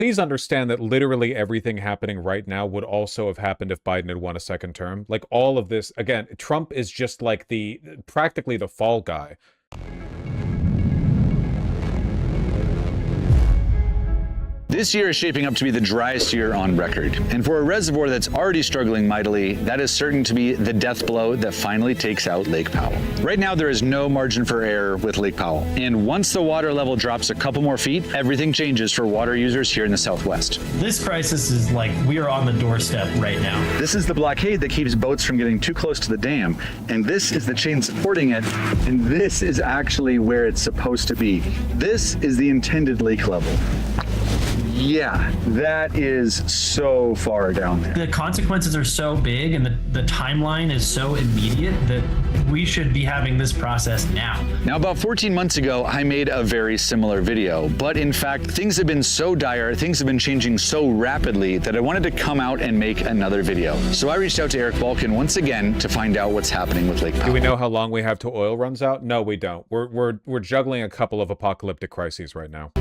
Please understand that literally everything happening right now would also have happened if Biden had won a second term. Like, all of this, again, Trump is just like practically the fall guy. This year is shaping up to be the driest year on record. And for a reservoir that's already struggling mightily, that is certain to be the death blow that finally takes out Lake Powell. Right now, there is no margin for error with Lake Powell. And once the water level drops a couple more feet, everything changes for water users here in the Southwest. This crisis is like, we are on the doorstep right now. This is the blockade that keeps boats from getting too close to the dam. And this is the chain supporting it. And this is actually where it's supposed to be. This is the intended lake level. Yeah, that is so far down there. The consequences are so big and the timeline is so immediate that we should be having this process now. Now, about 14 months ago, I made a very similar video, but in fact, things have been so dire, things have been changing so rapidly that I wanted to come out and make another video. So I reached out to Eric Balkan once again to find out what's happening with Lake Powell. Do we know how long we have till oil runs out? No, we don't. We're juggling a couple of apocalyptic crises right now.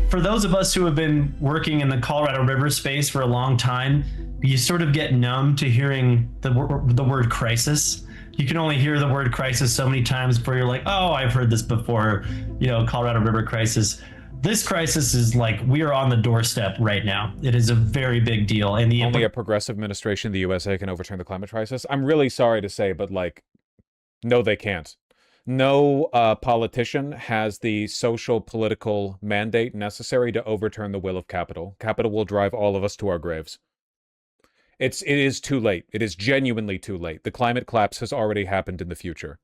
For those of us who have been working in the Colorado River space for a long time, you sort of get numb to hearing the word crisis. You can only hear the word crisis so many times before you're like, oh, I've heard this before, you know, Colorado River crisis. This crisis is like, we are on the doorstep right now. It is a very big deal. And only a progressive administration in the USA can overturn the climate crisis. I'm really sorry to say, but like, no, they can't. No politician has the social political mandate necessary to overturn the will of capital. Capital will drive all of us to our graves. It is too late. It is genuinely too late. The climate collapse has already happened in the future.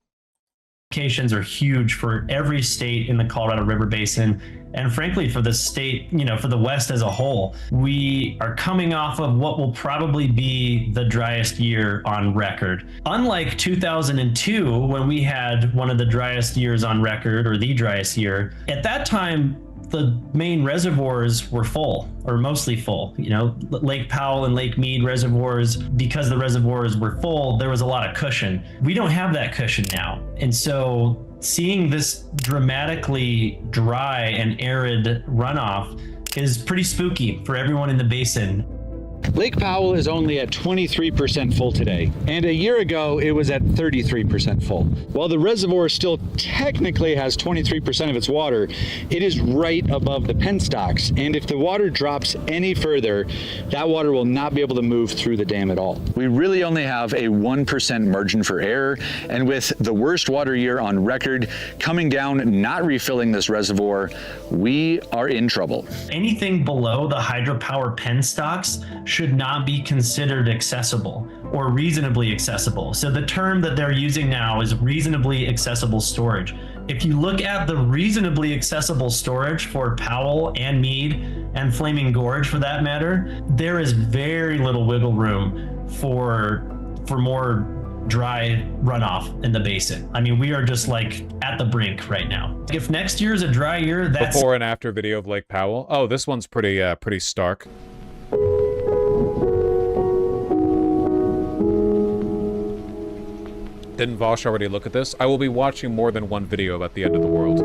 Implications are huge for every state in the Colorado River Basin, and frankly for the state, you know, for the West as a whole. We are coming off of what will probably be the driest year on record. Unlike 2002, when we had one of the driest years on record, or the driest year, at that time, the main reservoirs were full, or mostly full. You know, Lake Powell and Lake Mead reservoirs, because the reservoirs were full, there was a lot of cushion. We don't have that cushion now. And so seeing this dramatically dry and arid runoff is pretty spooky for everyone in the basin. Lake Powell is only at 23% full today, and a year ago it was at 33% full. While the reservoir still technically has 23% of its water, it is right above the penstocks, and if the water drops any further, that water will not be able to move through the dam at all. We really only have a 1% margin for error, and with the worst water year on record coming down, not refilling this reservoir, we are in trouble. Anything below the hydropower penstocks should not be considered accessible or reasonably accessible. So the term that they're using now is reasonably accessible storage. If you look at the reasonably accessible storage for Powell and Mead and Flaming Gorge for that matter, there is very little wiggle room for more dry runoff in the basin. I mean, we are just like at the brink right now. If next year is a dry year, that's before and after video of Lake Powell. Oh, this one's pretty stark. Didn't Vaush already look at this? I will be watching more than one video about the end of the world.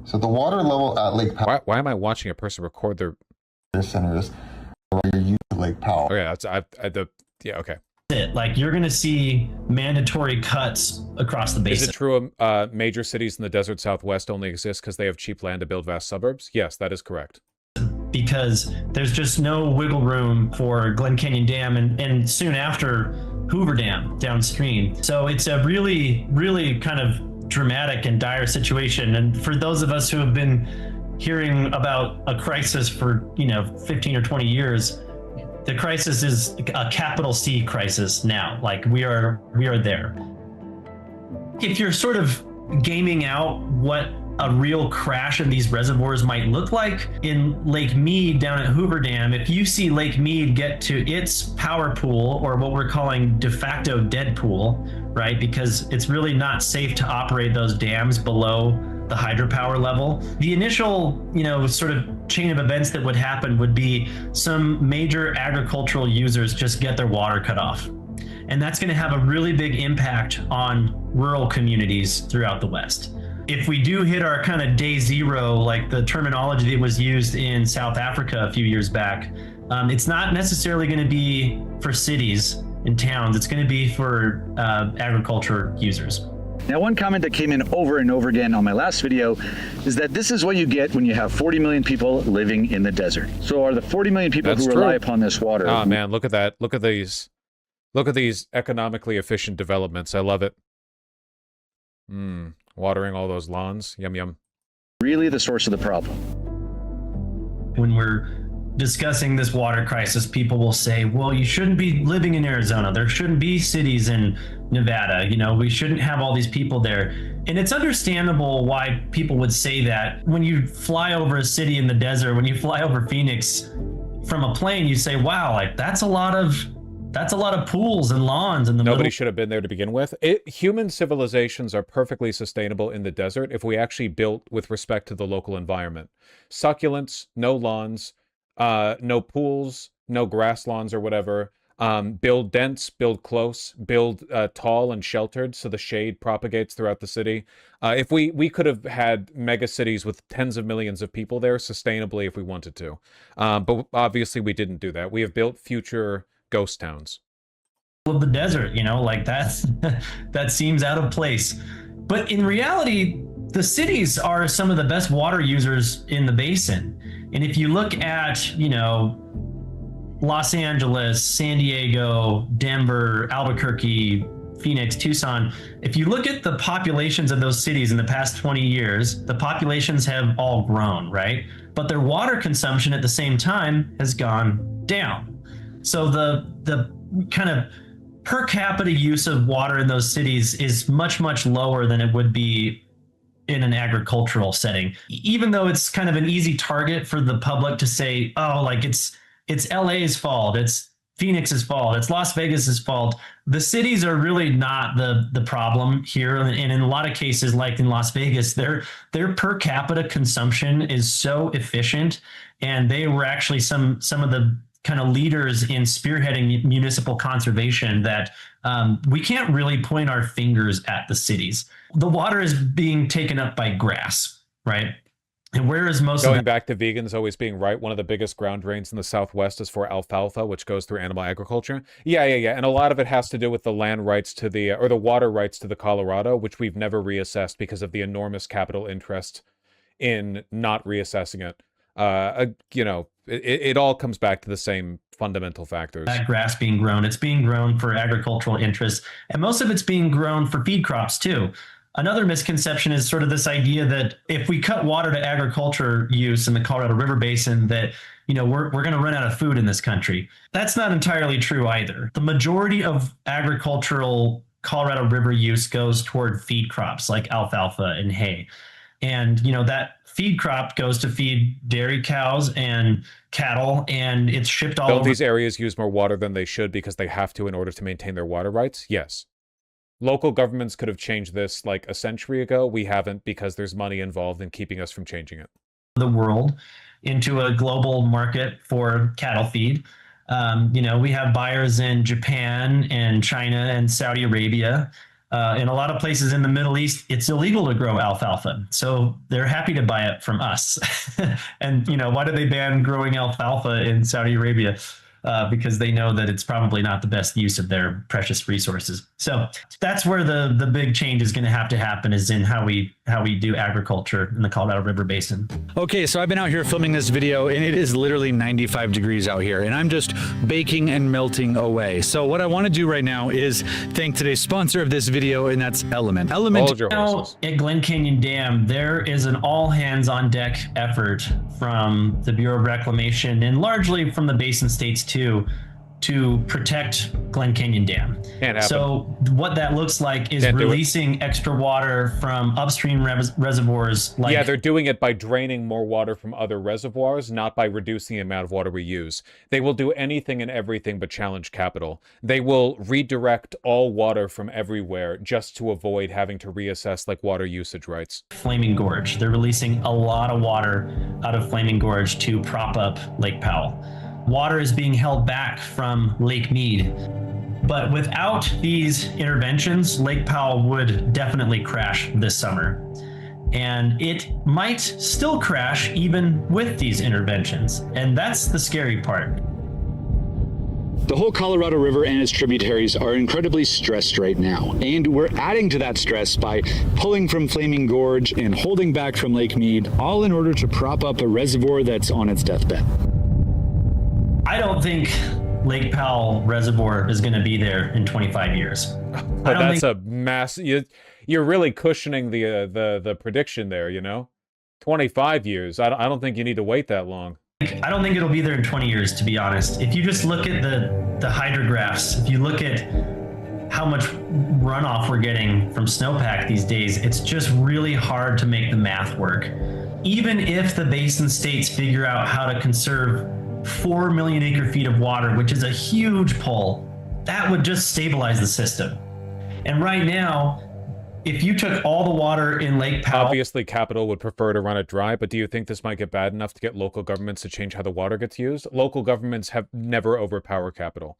So the water level at Lake Powell. Why am I watching a person record their centers while you're using Lake Powell? Oh yeah, yeah, okay. Like, you're gonna see mandatory cuts across the basin. Is it true major cities in the desert Southwest only exist because they have cheap land to build vast suburbs? Yes, that is correct. Because there's just no wiggle room for Glen Canyon Dam and soon after Hoover Dam downstream. So it's a really, really kind of dramatic and dire situation. And for those of us who have been hearing about a crisis for, 15 or 20 years, the crisis is a capital C crisis now. Like, we are there. If you're sort of gaming out what a real crash in these reservoirs might look like in Lake Mead down at Hoover Dam, if you see Lake Mead get to its power pool, or what we're calling de facto dead pool, right? Because it's really not safe to operate those dams below the hydropower level. The initial, sort of chain of events that would happen would be some major agricultural users just get their water cut off. And that's going to have a really big impact on rural communities throughout the West. If we do hit our kind of day zero, like the terminology that was used in South Africa a few years back, it's not necessarily going to be for cities and towns. It's going to be for agriculture users. Now, one comment that came in over and over again on my last video is that this is what you get when you have 40 million people living in the desert. So are the 40 million people who rely upon this water? Oh man, look at that. Look at these economically efficient developments. I love it. Watering all those lawns. Yum, yum. Really the source of the problem? When we're discussing this water crisis, people will say, well, you shouldn't be living in Arizona. There shouldn't be cities in Nevada. You know, we shouldn't have all these people there. And it's understandable why people would say that. When you fly over a city in the desert, when you fly over Phoenix from a plane, you say, wow, like that's a lot of pools and lawns in the Nobody middle. should have been there to begin with. Human civilizations are perfectly sustainable in the desert if we actually built with respect to the local environment. Succulents, no lawns, no pools, no grass lawns or whatever. Build dense, build close, build tall and sheltered so the shade propagates throughout the city. If we could have had mega cities with tens of millions of people there sustainably if we wanted to. But obviously we didn't do that. We have built future ghost towns. Of the desert, you know, like that seems out of place. But in reality, the cities are some of the best water users in the basin. And if you look at, you know, Los Angeles, San Diego, Denver, Albuquerque, Phoenix, Tucson, if you look at the populations of those cities in the past 20 years, the populations have all grown, right? But their water consumption at the same time has gone down. So the kind of per capita use of water in those cities is much, much lower than it would be in an agricultural setting. Even though it's kind of an easy target for the public to say, oh, like it's LA's fault, it's Phoenix's fault, it's Las Vegas's fault. The cities are really not the problem here. And in a lot of cases, like in Las Vegas, their per capita consumption is so efficient. And they were actually some of the kind of leaders in spearheading municipal conservation that we can't really point our fingers at the cities. The water is being taken up by grass, right? And where is most going back to vegans always being right, one of the biggest ground drains in the Southwest is for alfalfa, which goes through animal agriculture. Yeah. And a lot of it has to do with the land rights to the, or the water rights to the Colorado, which we've never reassessed because of the enormous capital interest in not reassessing it. You know, it all comes back to the same fundamental factors. That grass being grown, it's being grown for agricultural interests, and most of it's being grown for feed crops too. Another misconception is sort of this idea that if we cut water to agriculture use in the Colorado River Basin, that, you know, we're going to run out of food in this country. That's not entirely true either. The majority of agricultural Colorado River use goes toward feed crops like alfalfa and hay. And, you know, that feed crop goes to feed dairy cows and cattle, and it's shipped all over. These areas use more water than they should because they have to in order to maintain their water rights? Yes. Local governments could have changed this like a century ago. We haven't because there's money involved in keeping us from changing it. The world into a global market for cattle feed. You know, we have buyers in Japan and China and Saudi Arabia. In a lot of places in the Middle East, it's illegal to grow alfalfa. So they're happy to buy it from us. And, you know, why do they ban growing alfalfa in Saudi Arabia? Because they know that it's probably not the best use of their precious resources. So that's where the big change is going to happen, is in how we do agriculture in the Colorado River Basin. Okay, so I've been out here filming this video, and it is literally 95 degrees out here, and I'm just baking and melting away. So what I want to do right now is thank today's sponsor of this video, and that's Element. Hold your Now horses. at Glen Canyon Dam, there is an all hands on deck effort from the Bureau of Reclamation and largely from the basin states too, to protect Glen Canyon Dam. Can't happen. So what that looks like is Can't do it. releasing extra water from upstream reservoirs. Like, Yeah, they're doing it by draining more water from other reservoirs, not by reducing the amount of water we use. They will do anything and everything but challenge capital. They will redirect all water from everywhere just to avoid having to reassess like water usage rights. Flaming Gorge. They're releasing a lot of water out of Flaming Gorge to prop up Lake Powell. Water is being held back from Lake Mead. But without these interventions, Lake Powell would definitely crash this summer. And it might still crash even with these interventions. And that's the scary part. The whole Colorado River and its tributaries are incredibly stressed right now, and we're adding to that stress by pulling from Flaming Gorge and holding back from Lake Mead, all in order to prop up a reservoir that's on its deathbed. I don't think Lake Powell Reservoir is going to be there in 25 years. But that's a mass. You're really cushioning the prediction there. 25 years. I don't think you need to wait that long. I don't think it'll be there in 20 years, to be honest. If you just look at the hydrographs, if you look at how much runoff we're getting from snowpack these days, it's just really hard to make the math work. Even if the basin states figure out how to conserve 4 million acre feet of water, which is a huge pull, that would just stabilize the system. And right now, if you took all the water in Lake Powell... Obviously, Capital would prefer to run it dry, but do you think this might get bad enough to get local governments to change how the water gets used? Local governments have never overpowered Capital.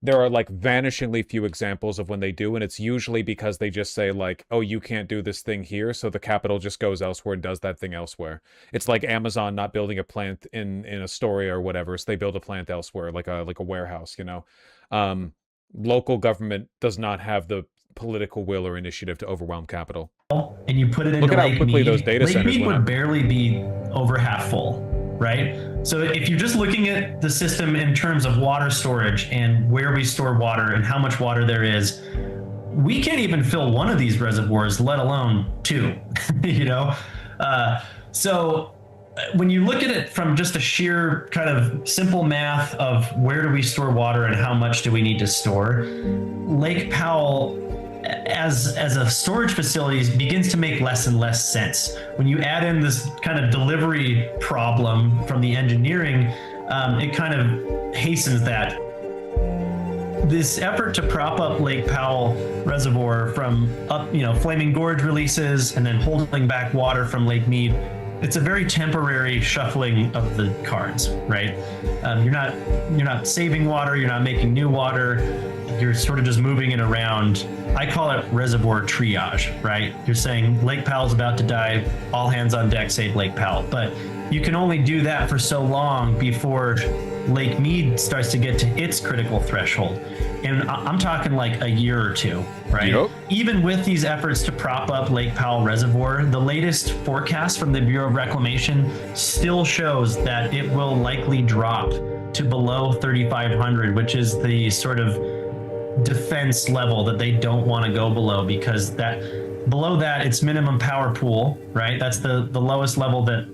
There are, vanishingly few examples of when they do, and it's usually because they just say, oh, you can't do this thing here, so the Capital just goes elsewhere and does that thing elsewhere. It's like Amazon not building a plant in Astoria or whatever, so they build a plant elsewhere, like a warehouse, Local government does not have the political will or initiative to overwhelm Capital. And you put it into Look at how Lake quickly Mead. those data Lake centers Mead went would up. barely be over half full, right? So if you're just looking at the system in terms of water storage and where we store water and how much water there is, we can't even fill one of these reservoirs, let alone two, So when you look at it from just a sheer kind of simple math of where do we store water and how much do we need to store, Lake Powell as a storage facility begins to make less and less sense. When you add in this kind of delivery problem from the engineering, it kind of hastens that. This effort to prop up Lake Powell Reservoir from Flaming Gorge releases and then holding back water from Lake Mead, it's a very temporary shuffling of the cards, right? You're not saving water, you're not making new water, you're sort of just moving it around. I call it reservoir triage, right? You're saying Lake Powell's about to die, all hands on deck, save Lake Powell. But you can only do that for so long before Lake Mead starts to get to its critical threshold. And I'm talking like a year or two, right? Yep. Even with these efforts to prop up Lake Powell Reservoir, the latest forecast from the Bureau of Reclamation still shows that it will likely drop to below 3,500, which is the sort of defense level that they don't want to go below, because below that it's minimum power pool, right? That's the lowest level that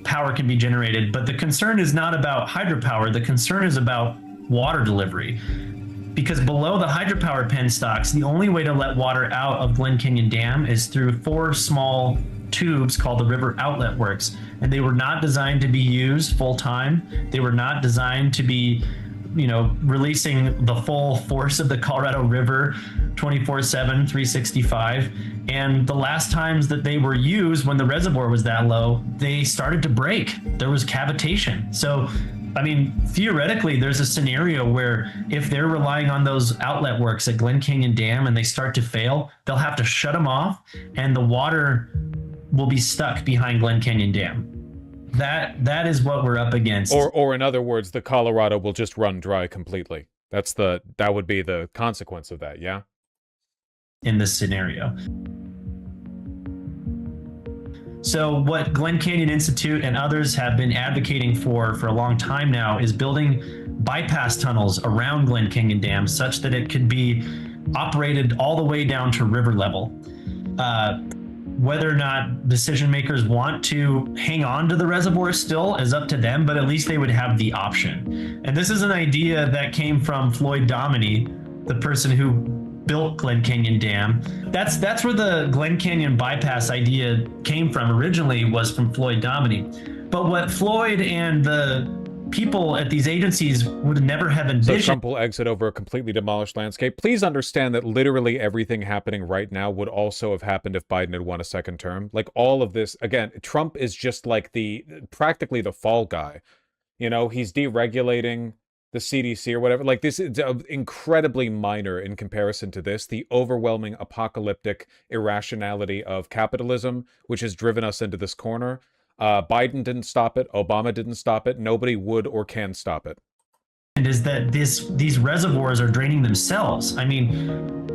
power can be generated. But the concern is not about hydropower. The concern is about water delivery. Because below the hydropower penstocks, the only way to let water out of Glen Canyon Dam is through 4 small tubes called the River Outlet Works. And they were not designed to be used full time. They were not designed to be releasing the full force of the Colorado River 24/7, 365. And the last times that they were used, when the reservoir was that low, they started to break. There was cavitation. So, theoretically, there's a scenario where if they're relying on those outlet works at Glen Canyon Dam and they start to fail, they'll have to shut them off and the water will be stuck behind Glen Canyon Dam. That is what we're up against. Or in other words, the Colorado will just run dry completely. That would be the consequence of that, yeah? In this scenario. So what Glen Canyon Institute and others have been advocating for a long time now is building bypass tunnels around Glen Canyon Dam such that it could be operated all the way down to river level. Whether or not decision makers want to hang on to the reservoir still is up to them, but at least they would have the option. And this is an idea that came from Floyd Dominy, the person who built Glen Canyon Dam. That's where the Glen Canyon bypass idea came from originally, was from Floyd Dominy. But what Floyd and the people at these agencies would never have envisioned. So Trump will exit over a completely demolished landscape. Please understand that literally everything happening right now would also have happened if Biden had won a second term. Like all of this, again, Trump is just like practically the fall guy. He's deregulating the CDC or whatever. Like, this is incredibly minor in comparison to this, the overwhelming apocalyptic irrationality of capitalism, which has driven us into this corner. Biden didn't stop it. Obama didn't stop it. Nobody would or can stop it. Is that these reservoirs are draining themselves. I mean,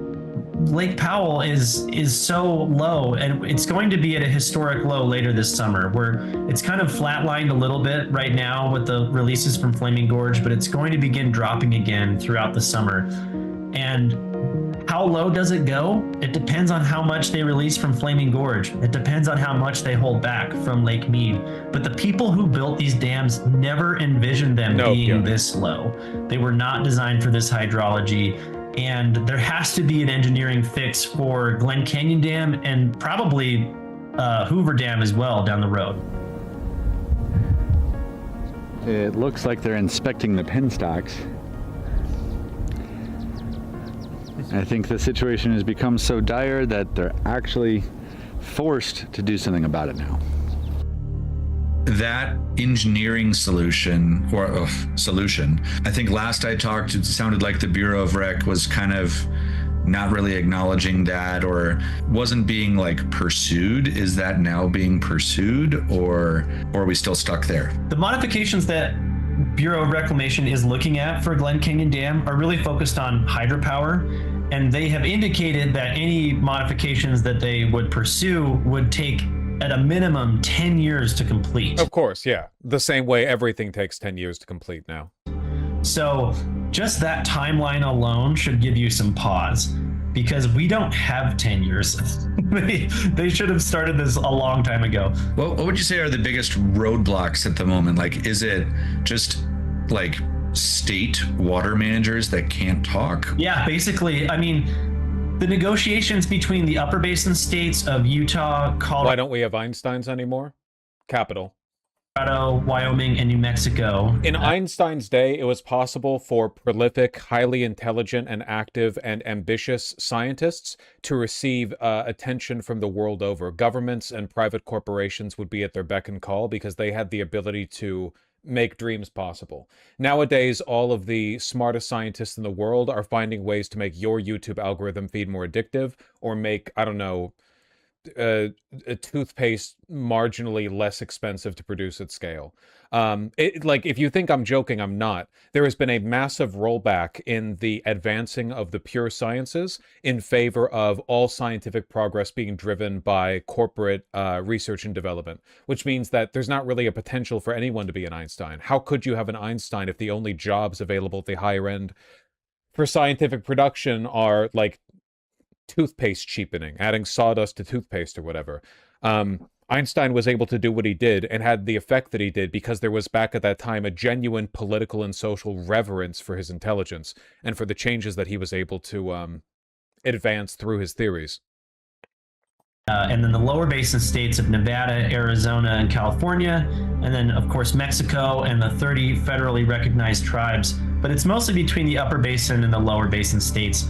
Lake Powell is so low, and it's going to be at a historic low later this summer, where it's kind of flatlined a little bit right now with the releases from Flaming Gorge, but it's going to begin dropping again throughout the summer. And how low does it go? It depends on how much they release from Flaming Gorge. It depends on how much they hold back from Lake Mead. But the people who built these dams never envisioned them being this low. They were not designed for this hydrology. And there has to be an engineering fix for Glen Canyon Dam and probably Hoover Dam as well down the road. It looks like they're inspecting the penstocks. I think the situation has become so dire that they're actually forced to do something about it now. That engineering solution, I think last I talked, it sounded like the Bureau of Rec was kind of not really acknowledging that, or wasn't being like pursued. Is that now being pursued, or are we still stuck there? The modifications that Bureau of Reclamation is looking at for Glen Canyon Dam are really focused on hydropower. And they have indicated that any modifications that they would pursue would take at a minimum 10 years to complete. Of course, yeah. The same way everything takes 10 years to complete now. So just that timeline alone should give you some pause, because we don't have 10 years. They should have started this a long time ago. Well, what would you say are the biggest roadblocks at the moment? Like, is it just like state water managers that can't talk? Yeah, basically. I mean, the negotiations between the upper basin states of Utah, Colorado. Why don't we have Einsteins anymore? Capital. Wyoming, and New Mexico. In Einstein's day, it was possible for prolific, highly intelligent, and active and ambitious scientists to receive attention from the world over. Governments and private corporations would be at their beck and call because they had the ability to make dreams possible. Nowadays, all of the smartest scientists in the world are finding ways to make your YouTube algorithm feed more addictive, or make, I don't know, a toothpaste marginally less expensive to produce at scale. Like, if you think I'm joking, I'm not. There has been a massive rollback in the advancing of the pure sciences in favor of all scientific progress being driven by corporate research and development, which means that there's not really a potential for anyone to be an Einstein. How could you have an Einstein if the only jobs available at the higher end for scientific production are like toothpaste cheapening, adding sawdust to toothpaste or whatever? Einstein was able to do what he did and had the effect that he did because there was, back at that time, a genuine political and social reverence for his intelligence and for the changes that he was able to advance through his theories. And then the lower basin states of Nevada, Arizona, and California, and then, of course, Mexico and the 30 federally recognized tribes. But it's mostly between the upper basin and the lower basin states.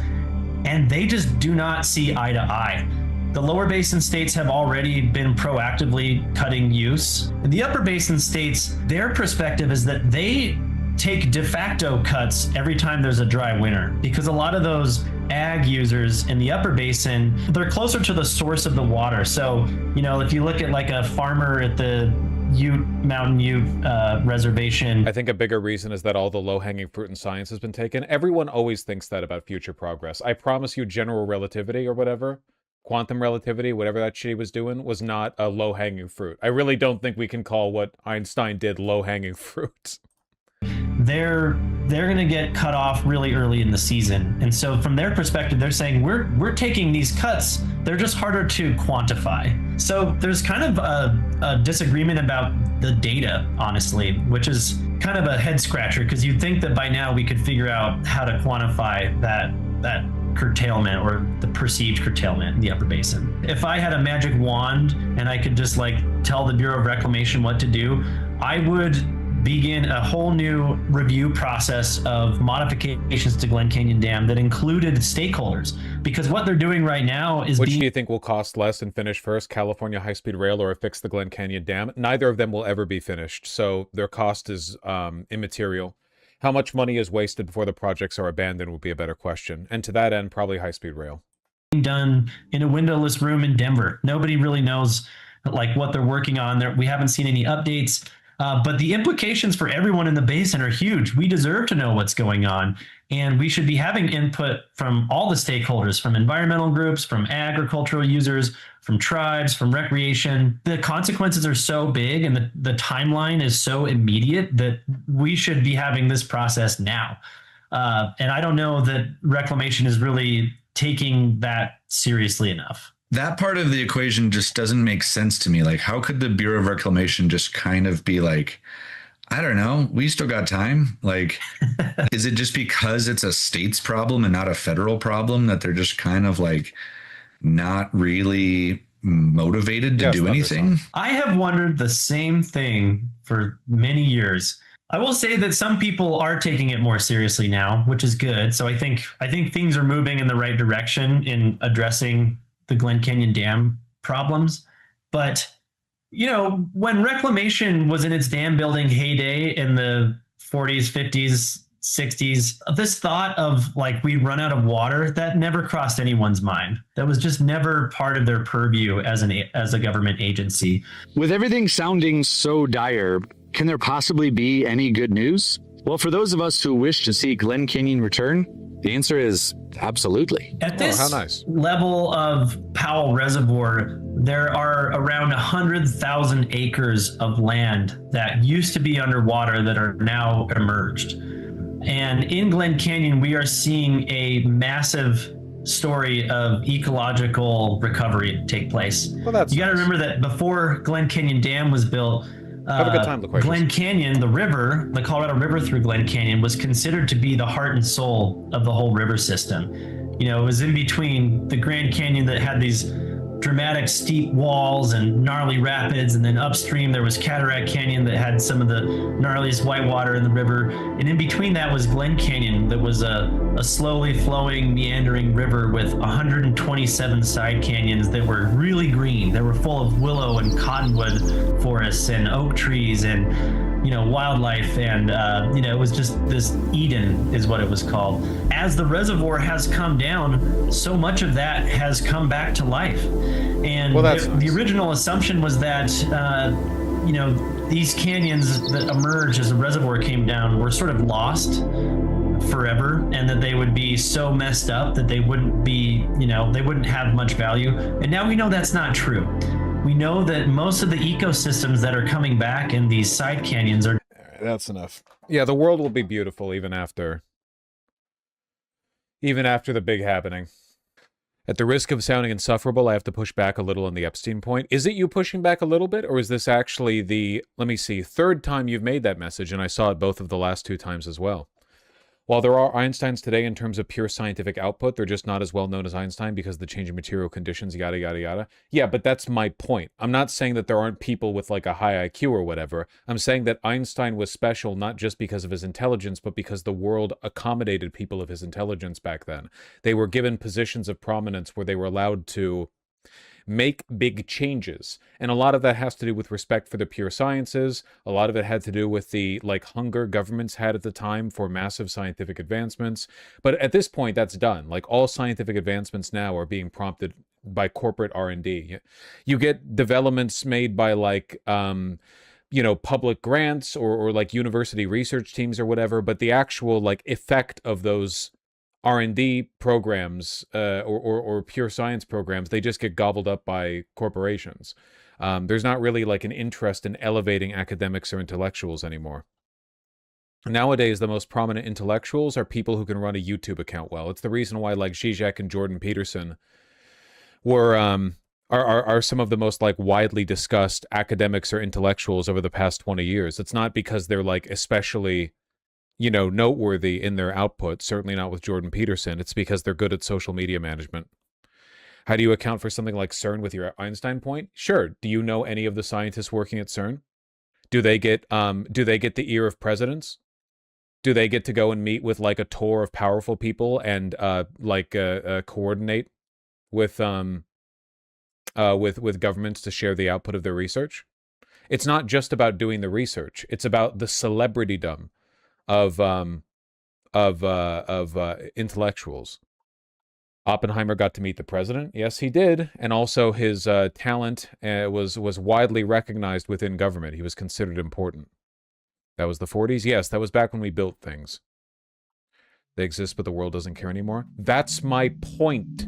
And they just do not see eye to eye. The lower basin states have already been proactively cutting use. In the upper basin states, their perspective is that they take de facto cuts every time there's a dry winter, because a lot of those ag users in the upper basin, they're closer to the source of the water. So, you know, if you look at like a farmer at the Mountain Ute reservation. I think a bigger reason is that all the low-hanging fruit in science has been taken. Everyone always thinks that about future progress. I promise you, general relativity or whatever, quantum relativity, whatever that shit he was doing, was not a low-hanging fruit. I really don't think we can call what Einstein did low-hanging fruit. They're going to get cut off really early in the season. And so from their perspective, they're saying we're taking these cuts. They're just harder to quantify. So there's kind of a disagreement about the data, honestly, which is kind of a head scratcher, because you'd think that by now we could figure out how to quantify that curtailment or the perceived curtailment in the upper basin. If I had a magic wand and I could just like tell the Bureau of Reclamation what to do, I would begin a whole new review process of modifications to Glen Canyon Dam that included stakeholders, because what they're doing right now is Which do you think will cost less and finish first, California high-speed rail or fix the Glen Canyon Dam? Neither of them will ever be finished, so their cost is immaterial. How much money is wasted before the projects are abandoned would be a better question. And to that end, probably high-speed rail. Done in a windowless room in Denver. Nobody really knows like what they're working on there. We haven't seen any updates, but the implications for everyone in the basin are huge. We deserve to know what's going on, and we should be having input from all the stakeholders, from environmental groups, from agricultural users, from tribes, from recreation. The consequences are so big and the timeline is so immediate that we should be having this process now. And I don't know that reclamation is really taking that seriously enough. That part of the equation just doesn't make sense to me. Like, how could the Bureau of Reclamation just kind of be like, I don't know, we still got time? Like, is it just because it's a state's problem and not a federal problem that they're just kind of like not really motivated to do anything? I have wondered the same thing for many years. I will say that some people are taking it more seriously now, which is good. So I think things are moving in the right direction in addressing the Glen Canyon Dam problems. But, you know, when reclamation was in its dam building heyday in the 40s, 50s, 60s, this thought of like we'd run out of water, that never crossed anyone's mind. That was just never part of their purview as a government agency. With everything sounding so dire, can there possibly be any good news? Well, for those of us who wish to see Glen Canyon return, the answer is absolutely. At this how nice. level of Powell Reservoir, there are around 100,000 acres of land that used to be underwater that are now emerged. And in Glen Canyon, we are seeing a massive story of ecological recovery take place. Well, that's you got to remember that before Glen Canyon Dam was built, have a good time, Loquacious. Glen Canyon, the river, the Colorado River through Glen Canyon, was considered to be the heart and soul of the whole river system. You know, it was in between the Grand Canyon that had these dramatic steep walls and gnarly rapids, and then upstream there was Cataract Canyon that had some of the gnarliest whitewater in the river, and in between that was Glen Canyon that was a slowly flowing, meandering river with 127 side canyons that were really green. They were full of willow and cottonwood forests and oak trees and, you know, wildlife, and you know, it was just this Eden is what it was called. As the reservoir has come down, so much of that has come back to life. And well, the original assumption was that, you know, these canyons that emerged as the reservoir came down were sort of lost forever, and that they would be so messed up that they wouldn't be, you know, they wouldn't have much value. And now we know that's not true. We know that most of the ecosystems that are coming back in these side canyons are... That's enough. Yeah, the world will be beautiful even after the big happening. At the risk of sounding insufferable, I have to push back a little on the Epstein point. Is it you pushing back a little bit, or is this actually the, let me see, third time you've made that message, and I saw it both of the last two times as well? While there are Einsteins today in terms of pure scientific output, they're just not as well known as Einstein because of the changing material conditions, yada, yada, yada. Yeah, but that's my point. I'm not saying that there aren't people with like a high IQ or whatever. I'm saying that Einstein was special not just because of his intelligence, but because the world accommodated people of his intelligence back then. They were given positions of prominence where they were allowed to make big changes, and a lot of that has to do with respect for the pure sciences. A lot of it had to do with the like hunger governments had at the time for massive scientific advancements. But at this point, that's done. Like all scientific advancements now are being prompted by corporate R&D. You get developments made by like you know, public grants or like university research teams or whatever, but the actual like effect of those R&D programs or pure science programs, they just get gobbled up by corporations. There's not really like an interest in elevating academics or intellectuals anymore. Nowadays, the most prominent intellectuals are people who can run a YouTube account well. It's the reason why like Zizek and Jordan Peterson were are some of the most like widely discussed academics or intellectuals over the past 20 years. It's not because they're like especially, you know, noteworthy in their output, certainly not with Jordan Peterson. It's because they're good at social media management. How do you account for something like CERN with your Einstein point? Sure. Do you know any of the scientists working at CERN? Do they get the ear of presidents? Do they get to go and meet with like a tour of powerful people and coordinate with governments to share the output of their research? It's not just about doing the research. It's about the celebritydom of intellectuals. Oppenheimer got to meet the president. Yes, he did, and also his talent was widely recognized within government. He was considered important. That was the 40s. Yes, that was back when we built things. They exist, but the world doesn't care anymore. That's my point.